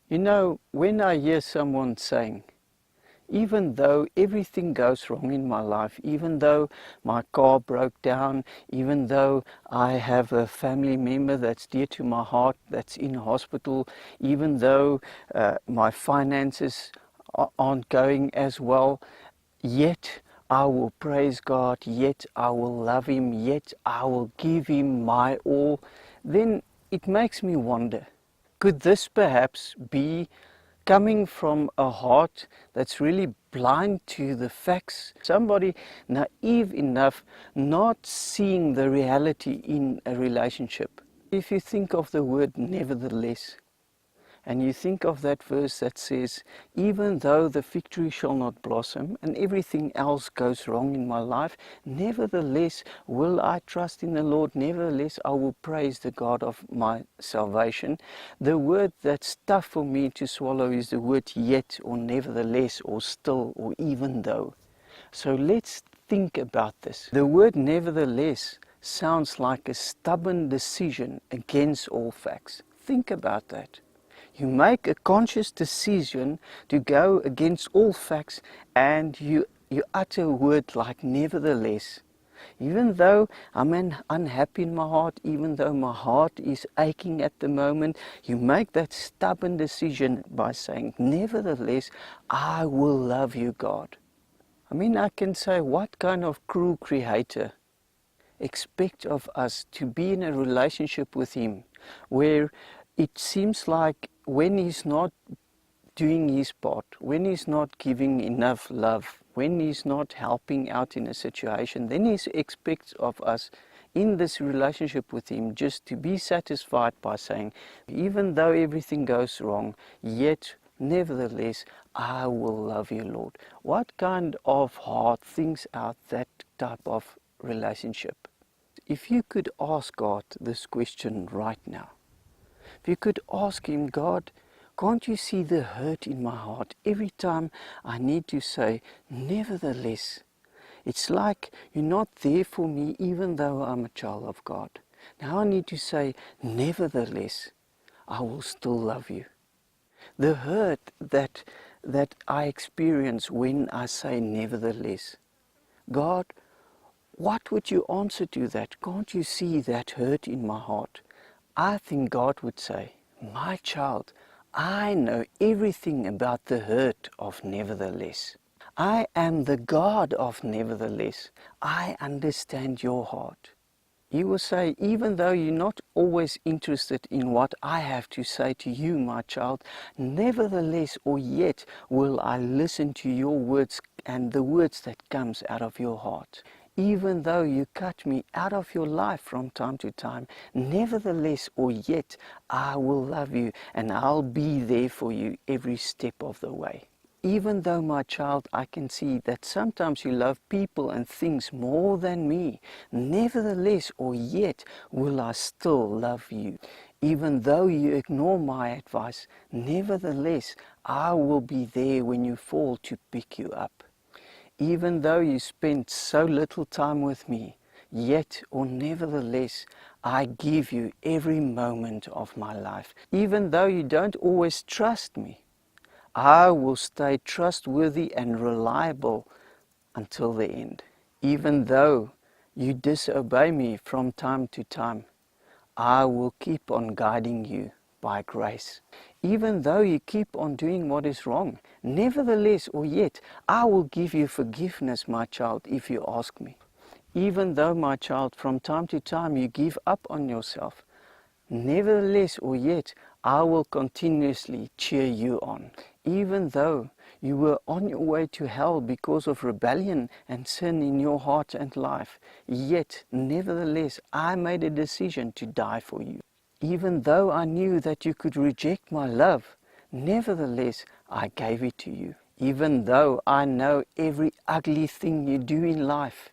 You know, when I hear someone saying, even though everything goes wrong in my life, even though my car broke down, even though I have a family member that's dear to my heart that's in hospital, even though my finances aren't going as well, yet I will praise God, yet I will love Him, yet I will give Him my all, then it makes me wonder, could this perhaps be coming from a heart that's really blind to the facts? Somebody naive enough, not seeing the reality in a relationship. If you think of the word nevertheless, and you think of that verse that says, even though the fig tree shall not blossom and everything else goes wrong in my life, nevertheless will I trust in the Lord, nevertheless I will praise the God of my salvation. The word that's tough for me to swallow is the word yet, or nevertheless, or still, or even though. So let's think about this. The word nevertheless sounds like a stubborn decision against all facts. Think about that. You make a conscious decision to go against all facts, and you utter a word like nevertheless. Even though I'm unhappy in my heart, even though my heart is aching at the moment, you make that stubborn decision by saying, nevertheless, I will love you, God. I mean, I can say, what kind of cruel creator expect of us to be in a relationship with Him where it seems like when He's not doing His part, when He's not giving enough love, when He's not helping out in a situation, then He expects of us in this relationship with Him just to be satisfied by saying, even though everything goes wrong, yet nevertheless I will love you, Lord. What kind of heart thinks out that type of relationship? If you could ask God this question right now, if you could ask Him, God, can't you see the hurt in my heart every time I need to say, nevertheless? It's like you're not there for me even though I'm a child of God. Now I need to say, nevertheless, I will still love you. The hurt that I experience when I say nevertheless. God, what would you answer to that? Can't you see that hurt in my heart? I think God would say, my child, I know everything about the hurt of nevertheless. I am the God of nevertheless. I understand your heart. He will say, even though you're not always interested in what I have to say to you, my child, nevertheless or yet will I listen to your words and the words that comes out of your heart. Even though you cut me out of your life from time to time, nevertheless or yet I will love you and I'll be there for you every step of the way. Even though, my child, I can see that sometimes you love people and things more than me, nevertheless or yet will I still love you. Even though you ignore my advice, nevertheless I will be there when you fall to pick you up. Even though you spend so little time with me, yet or nevertheless I give you every moment of my life. Even though you don't always trust me, I will stay trustworthy and reliable until the end. Even though you disobey me from time to time, I will keep on guiding you by grace. Even though you keep on doing what is wrong, nevertheless or yet, I will give you forgiveness, my child, if you ask me. Even though, my child, from time to time you give up on yourself, nevertheless or yet, I will continuously cheer you on. Even though you were on your way to hell because of rebellion and sin in your heart and life, yet, nevertheless, I made a decision to die for you. Even though I knew that you could reject my love, nevertheless, I gave it to you. Even though I know every ugly thing you do in life,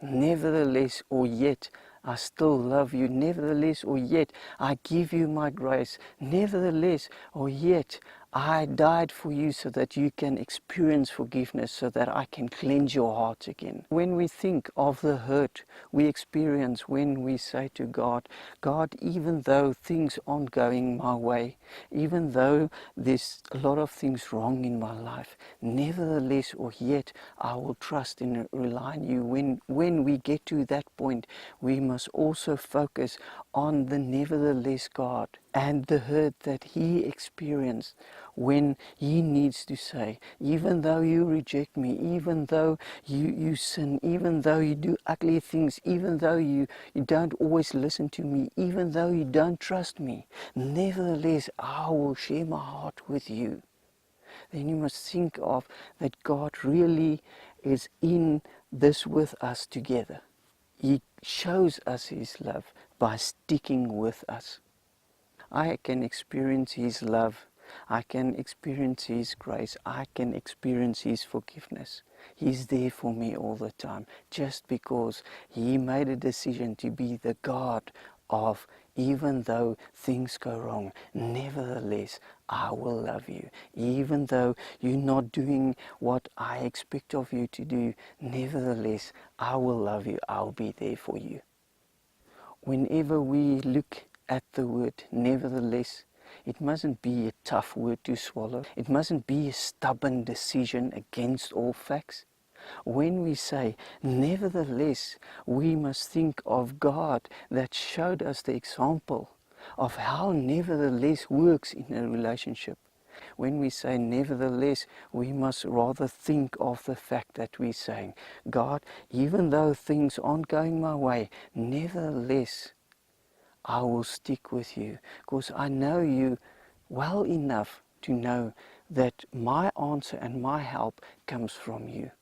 nevertheless or yet, I still love you. Nevertheless or yet, I give you my grace. Nevertheless or yet, I died for you so that you can experience forgiveness, so that I can cleanse your heart again. When we think of the hurt we experience when we say to God, God, even though things aren't going my way, even though there's a lot of things wrong in my life, nevertheless or yet I will trust and rely on you. When we get to that point, we must also focus on the nevertheless God and the hurt that He experienced when He needs to say, even though you reject me, even though you sin, even though you do ugly things, even though you don't always listen to me, even though you don't trust me, nevertheless I will share my heart with you. Then you must think of that God really is in this with us together. He shows us His love by sticking with us. I can experience His love. I can experience His grace. I can experience His forgiveness. He's there for me all the time, just because He made a decision to be the God of, even though things go wrong, nevertheless I will love you. Even though you're not doing what I expect of you to do, nevertheless I will love you. I'll be there for you. Whenever we look at the word nevertheless, it mustn't be a tough word to swallow. It mustn't be a stubborn decision against all facts. When we say nevertheless, we must think of God that showed us the example of how nevertheless works in a relationship. When we say nevertheless, we must rather think of the fact that we're saying, God, even though things aren't going my way, nevertheless, I will stick with you, because I know you well enough to know that my answer and my help comes from you.